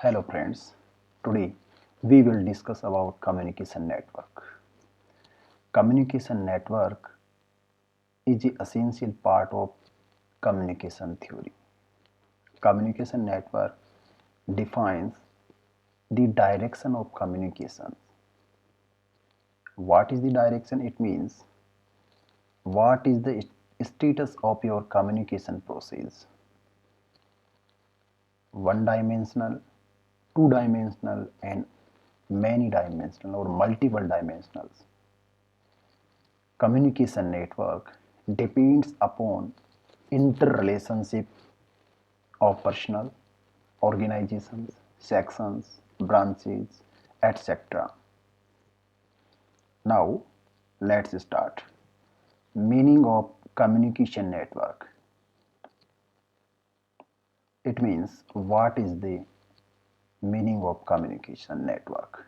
Hello friends, today we will discuss about communication network. Communication network is the essential part of communication theory. Communication network defines the direction of communication. What is the direction? It means what is the status of your communication process? One dimensional, two dimensional and many dimensional or multiple dimensionals. Communication network depends upon interrelationship of personal, organizations, sections, branches, etc. Now, let's start. Meaning of communication network. It means what is the meaning of communication network?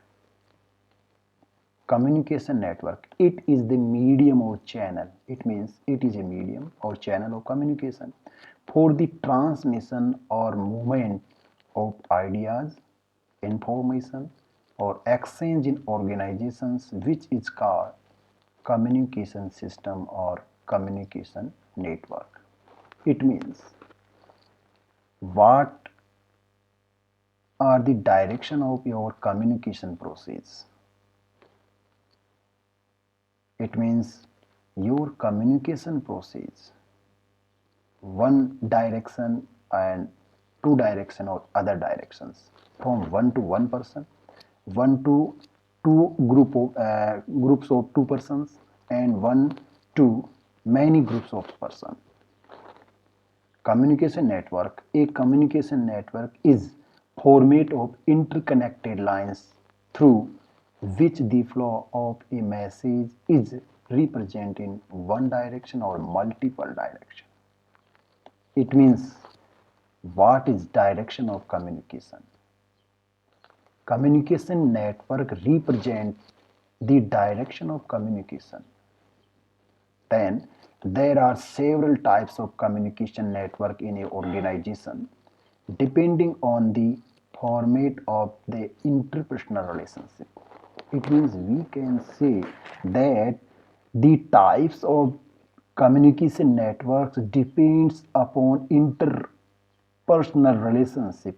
Communication network, it is the medium or channel. It means it is a medium or channel of communication for the transmission or movement of ideas, information or exchange in organizations, which is called communication system or communication network. It means what are the direction of your communication process. It means your communication process, one direction and two direction or other directions, from one to one person, one to groups of two persons, and one to many groups of person. Communication network. A communication network is format of interconnected lines through which the flow of a message is represented in one direction or multiple direction. It means what is direction of communication? Communication network represents the direction of communication. Then there are several types of communication network in an organization depending on the format of the interpersonal relationship. It means we can say that the types of communication networks depends upon interpersonal relationship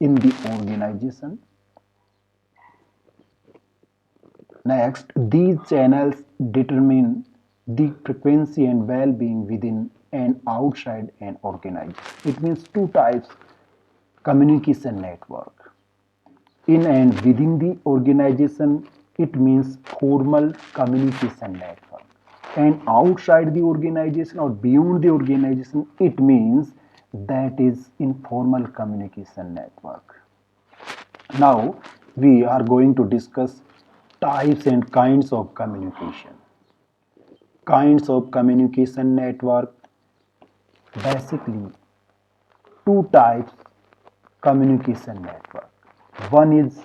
in the organization. Next, these channels determine the frequency and well-being within and outside an organization. It means two types communication network. In and within the organization, it means formal communication network. And outside the organization or beyond the organization, it means that is informal communication network. Now we are going to discuss types and kinds of communication. Kinds of communication network, basically two types communication network. One is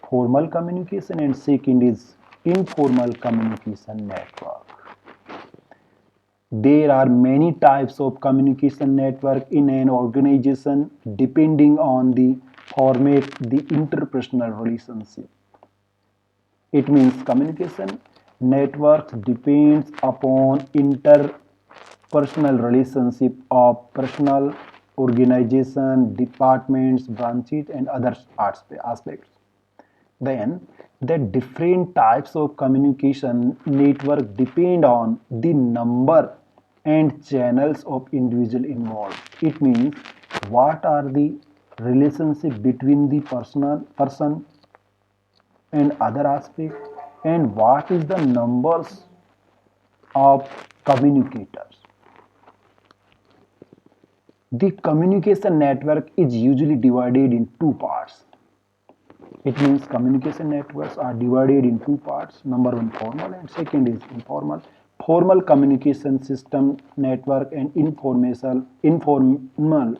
formal communication and second is informal communication network. There are many types of communication network in an organization depending on the format, the interpersonal relationship. It means communication networks depends upon interpersonal relationship of personal, organization, departments, branches, and other aspects. Then the different types of communication network depend on the number and channels of individual involved. It means what are the relationship between the person and other aspect, and what is the numbers of communicators. The communication network is usually divided in two parts. It means communication networks are divided in two parts. Number one, formal, and second is informal. Formal communication system network and informal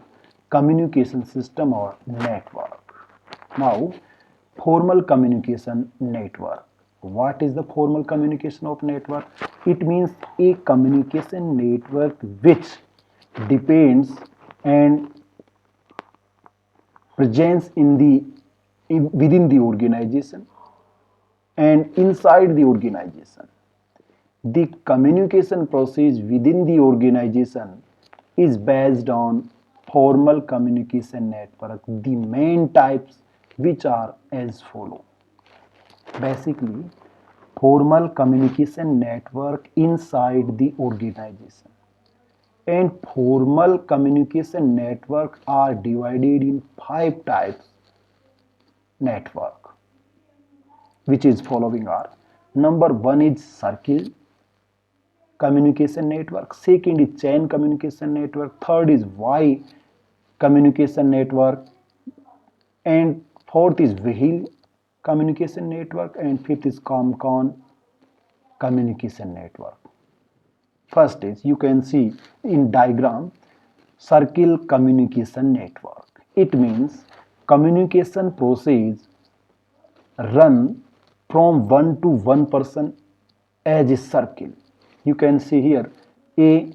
communication system or network. Now, formal communication network. What is the formal communication of network? It means a communication network which depends and presence within the organization and inside the organization. The communication process within the organization is based on formal communication network. The main types which are as follow. Basically, formal communication network inside the organization and formal communication network are divided in 5 types network, which is following are: number 1 is circle communication network, second is chain communication network, third is Y communication network, and fourth is wheel communication network, and fifth is ComCon communication network. First is, you can see in diagram, circle communication network. It means communication process run from one to one person as a circle. You can see here A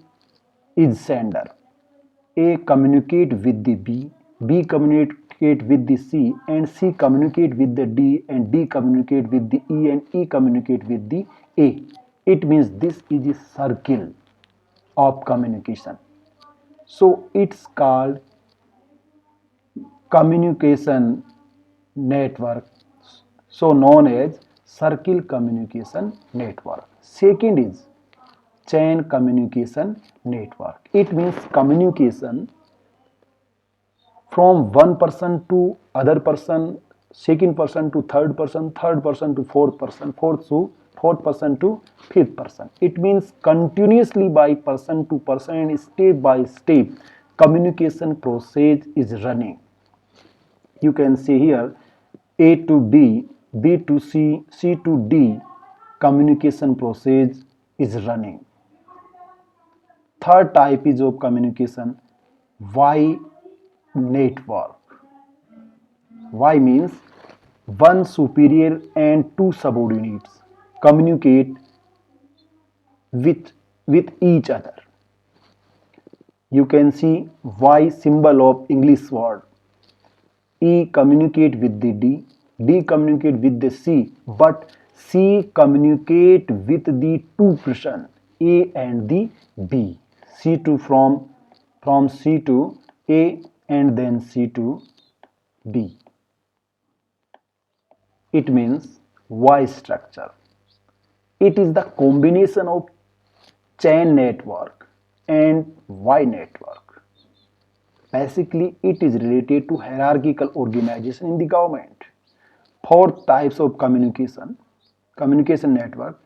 is sender. A communicate with the B, B communicate with the C, and C communicate with the D, and D communicate with the E, and E communicate with the A. It means this is a circle of communication. So it's called communication network, so known as circle communication network. Second is chain communication network. It means communication from one person to other person, second person to third person to fourth person, fourth person to fifth person. It means continuously by person to person and step by step communication process is running. You can see here A to B, B to C, C to D communication process is running. Third type is of communication Y network. Y means one superior and two subordinates communicate with, with each other. You can see Y symbol of English word. E communicate with the D, D communicate with the C, but C communicate with the two person A and the B. C to from C to A and then C to B. It means Y structure. It is the combination of chain network and Y network. Basically, it is related to hierarchical organization in the government. 4 types of communication network.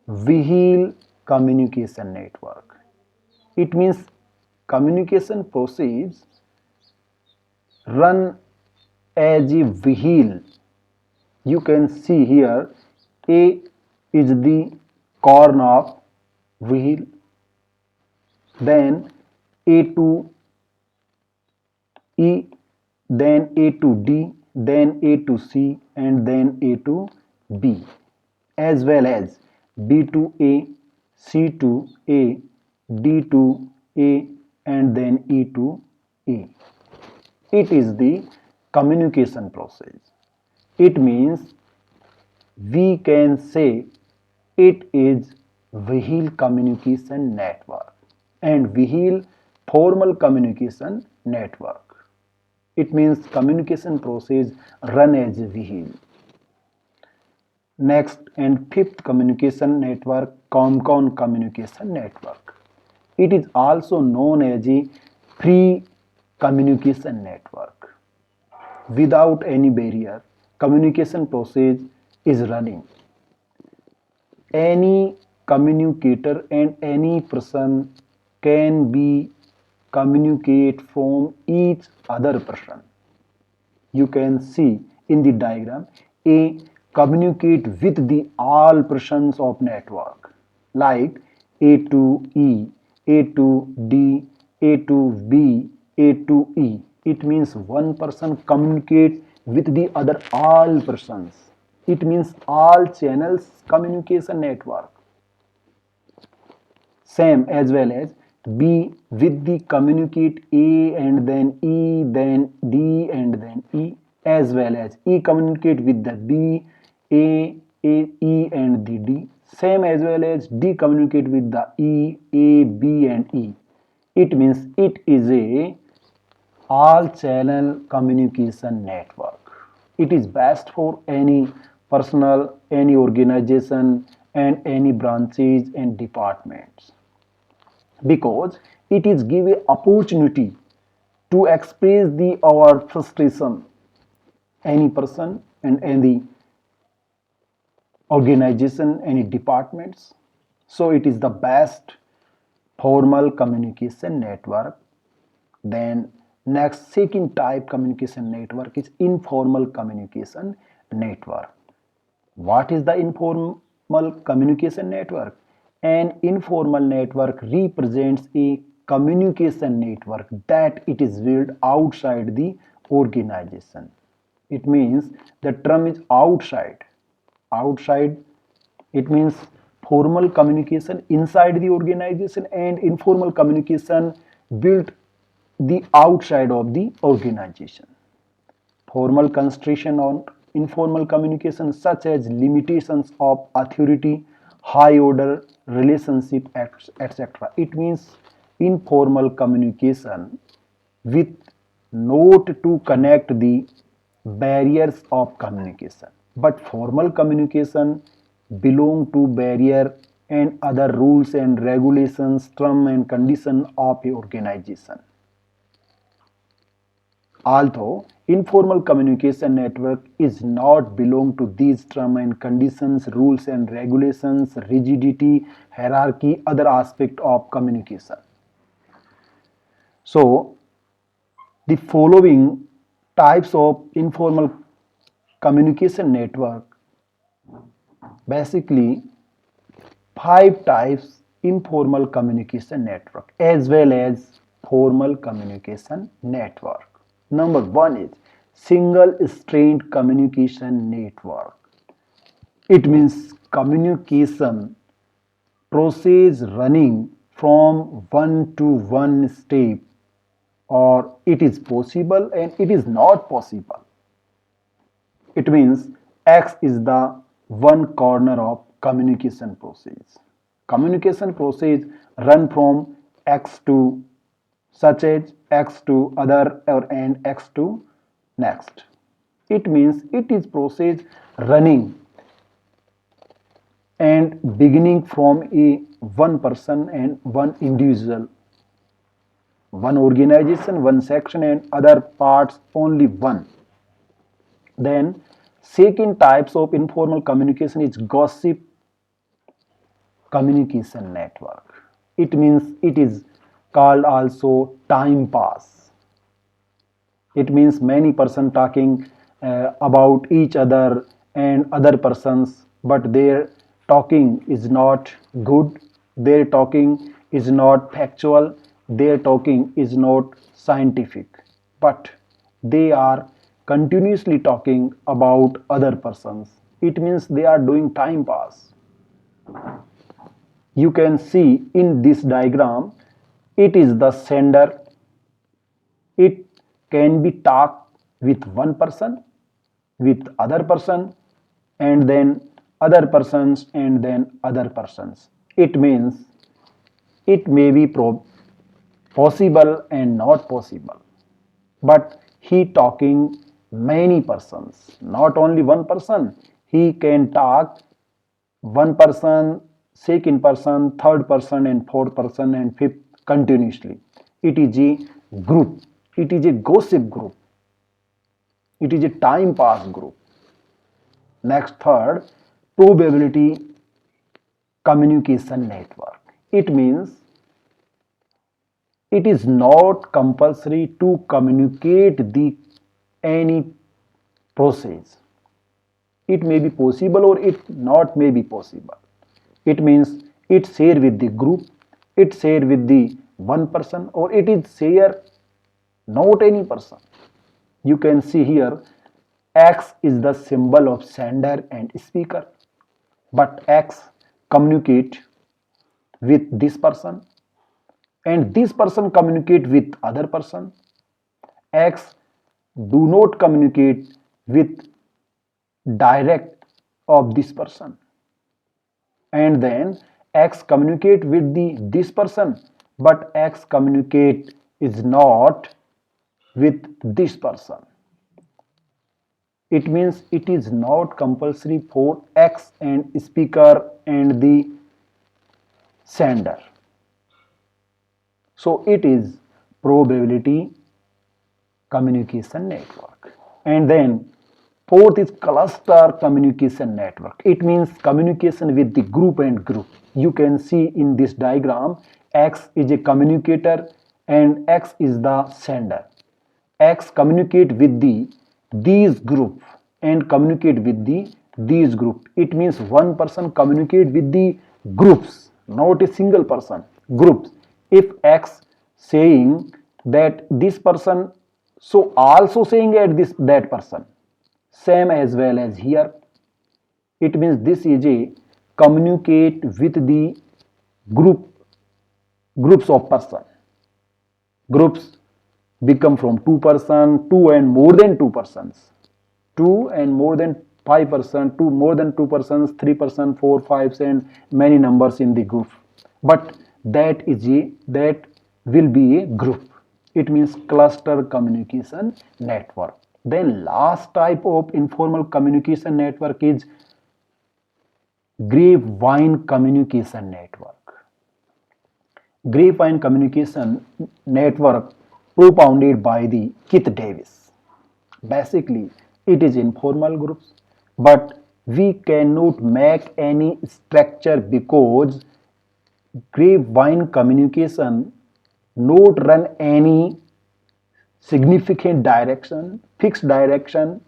Wheel communication network. It means communication process run as a wheel. You can see here A is the corner of wheel, then A to E, then A to D, then A to C, and then A to B, as well as B to A, C to A, D to A, and then E to A. It is the communication process. It means we can say it is wheel communication network and wheel formal communication network. It means communication process run as a wheel. Next and fifth communication network, ComCon communication network. It is also known as a free communication network. Without any barrier, communication process is running. Any communicator and any person can be communicate from each other person. You can see in the diagram A communicate with the all persons of network like A to E, A to D, A to B, A to E. It means one person communicates with the other all persons. It means all channels communication network. Same as well as B with the communicate A and then E, then D and then E, as well as E communicate with the B, E and the D, same as well as D communicate with the E, A, B and E. It means it is a all channel communication network. It is best for any personal, any organization and any branches and departments, because it is give a opportunity to express the our frustration, any person and any organization, any departments. So it is the best formal communication network. Then next second type communication network is informal communication network. What is the informal communication network? An informal network represents a communication network that it is built outside the organization. It means the term is outside. Outside, it means formal communication inside the organization and informal communication built the outside of the organization. Formal constraint on informal communication, such as limitations of authority, high order relationship, etc. It means informal communication with note to connect the barriers of communication. But formal communication belong to barrier and other rules and regulations, term and condition of a organization. Although informal communication network is not belong to these terms and conditions, rules and regulations, rigidity, hierarchy, other aspect of communication. So the following types of informal communication network, basically 5 types informal communication network as well as formal communication network. Number 1 is single strand communication network. It means communication process running from one to one step, or it is possible and it is not possible. It means X is the one corner of communication process. Communication process run from X to such as X to other or and X to next. It means it is process running and beginning from a one person and one individual, one organization, one section and other parts only one. Then second types of informal communication is gossip communication network. It means it is called also time pass. It means many person talking about each other and other persons, but their talking is not good, their talking is not factual, their talking is not scientific, but they are continuously talking about other persons. It means they are doing time pass. You can see in this diagram, it is the sender. It can be talked with one person, with other person, and then other persons, and then other persons. It means it may be possible and not possible, but he talking many persons, not only one person. He can talk one person, second person, third person and fourth person and fifth continuously. It is a group, it is a gossip group, it is a time pass group. Next, third, probability communication network. It means it is not compulsory to communicate the any process. It may be possible or it not may be possible. It means it share with the group, it share with the one person, or it is share not any person. You can see here X is the symbol of sender and speaker, but X communicate with this person, and this person communicate with other person. X do not communicate with direct of this person, and then X communicate with the this person, but X communicate is not with this person. It means it is not compulsory for X and speaker and the sender. So it is probability communication network. And then fourth is cluster communication network. It means communication with the group and group. You can see in this diagram, X is a communicator and X is the sender. X communicate with these group and communicate with these group. It means one person communicate with the groups, not a single person. Groups. If X saying that this person, so also saying at this that person, same as well as here. It means this is a communicate with the groups of person. Groups become from two and more than two persons, two and more than 5%, two more than 2%, 3%, 4, 5, and many numbers in the group. But that will be a group. It means cluster communication network. Then last type of informal communication network is grapevine communication network. Grapevine communication network propounded by the Keith Davis. Basically, it is informal groups, but we cannot make any structure because grapevine communication not run any significant direction, fixed direction.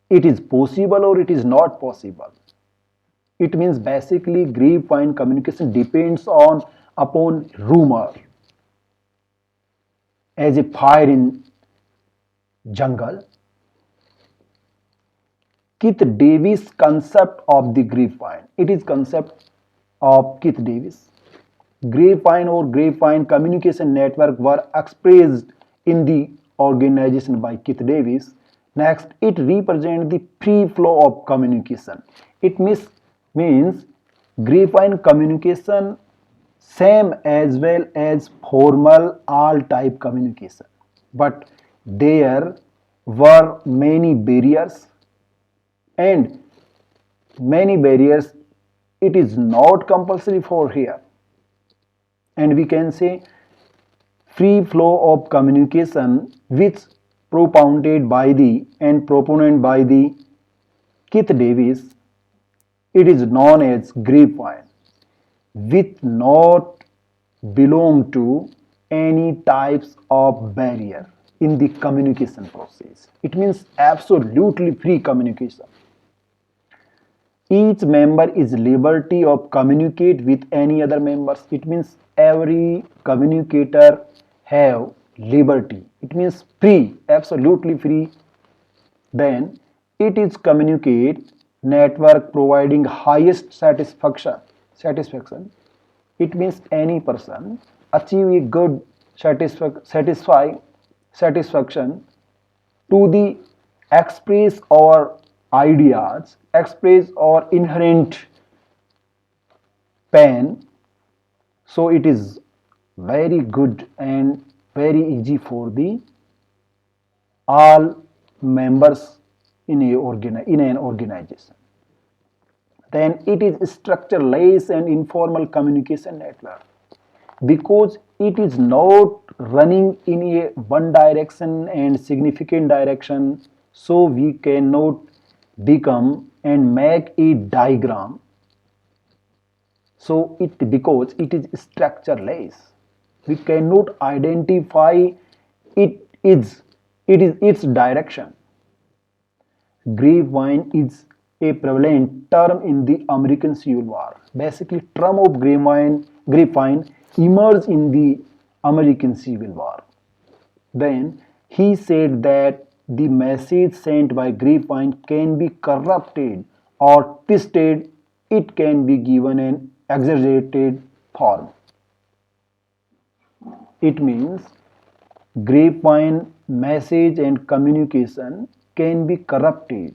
It is possible or it is not possible. It means basically grapevine communication depends on upon rumor, as a fire in jungle. Keith Davis concept of the grapevine. It is concept of Keith Davis. Grapevine or grapevine communication network were expressed in the organization by Keith Davis. Next, it represents the free flow of communication. It means grapevine communication same as well as formal all type communication, but there were many barriers, and many barriers it is not compulsory for here, and we can say free flow of communication which propounded by the and proponent by the Keith Davis. It is known as grapevine, which not belong to any types of barrier in the communication process. It means absolutely free communication. Each member is liberty of communicate with any other members. It means every communicator have liberty. It means free, absolutely free. Then it is communicate network providing highest satisfaction. It means any person achieve a good satisfaction to the express our ideas, express our inherent pain. So it is very good and very easy for the all members in an organization. Then it is structureless and informal communication network, because it is not running in a one direction and significant direction, so we cannot become and make a diagram. So because it is structureless, we cannot identify it is its direction. Grapevine is a prevalent term in the American Civil War. Basically, term of grapevine emerged in the American Civil War. Then he said that the message sent by grapevine can be corrupted or twisted. It can be given an exaggerated form. It means grapevine message and communication can be corrupted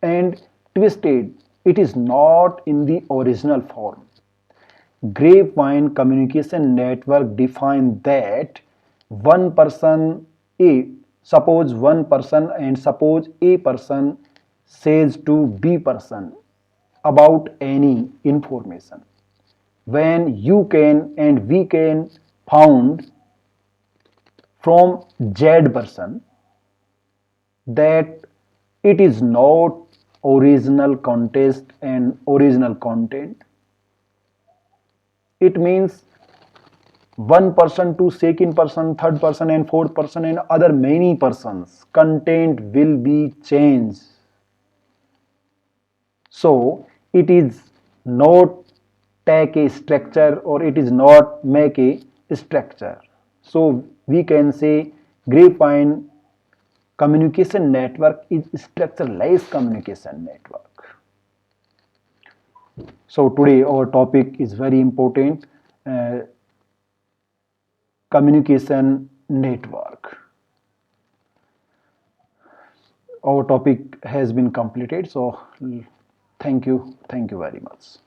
and twisted. It is not in the original form. Grapevine communication network define that one person A, suppose one person and suppose A person says to B person about any information. When you can and we can found from Z person that it is not original context and original content. It means one person to second person, third person and fourth person and other many persons content will be changed. So it is not take a structure or it is not make a structure. So we can say grapevine communication network is structureless communication network. So today our topic is very important, communication network. Our topic has been completed. So thank you very much.